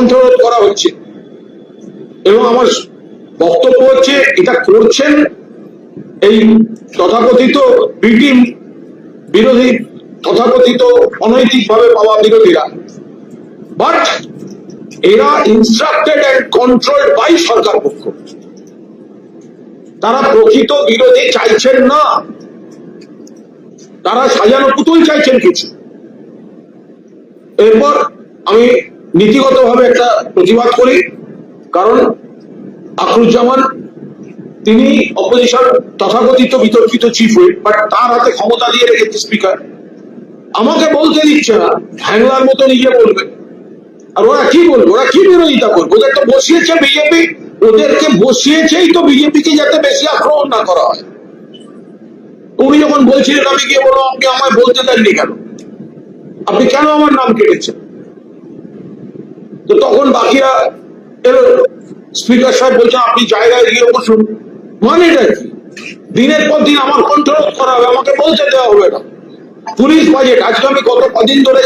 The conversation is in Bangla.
কন্ট্রোল করা হচ্ছে। এবং আমার বক্তব্য হচ্ছে এটা করছেন এই তথাকথিত বিরোধী, তথাকথিত অনৈতিকভাবে পাওয়া বিরোধীরা, বাট এরা ইনস্ট্রাক্টেড এন্ড কন্ট্রোলড বাই সরকার পক্ষ। তারা প্রকৃত বিরোধী চাইছেন না, তারা সাজানো পুতুল চাইছেন কিছু। এরপর আমি নীতিগতভাবে একটা প্রতিবাদ করি, কারণ আখরুজ্জামান তিনি অপোজিশন তথাকথিত বিতর্কিত চিফ হুইপ, বাট তার হাতে ক্ষমতা দিয়ে রেখেছে স্পিকার। আমাকে বলতে দিচ্ছে না, হ্যাংলার মতো নিজে বলবে। আর ওরা কি বলবে, ওরা কি বিরোধিতা করবে? ওদের তো বসিয়েছে বিজেপি, ওদেরকে বসিয়েছেই তো বিজেপিকে যাতে বেশি আক্রমণ না করা হয়। উনি যখন বলছিলেন আমি গিয়ে বললাম আপনি আমায় বলতে দেননি কেন, আপনি কেন আমার নাম কেটেছেন? তো তখন বাকিরা এলো, স্পিকার সাহেব বলছেন আপনি জায়গায় গিয়ে বসুন। মানেটা কি? দিনের পর দিন আমার কন্ট্রোল করা হবে, আমাকে বলতে দেওয়া হবে না। পুলিশ বাজেট আজকে আমি কদিন ধরে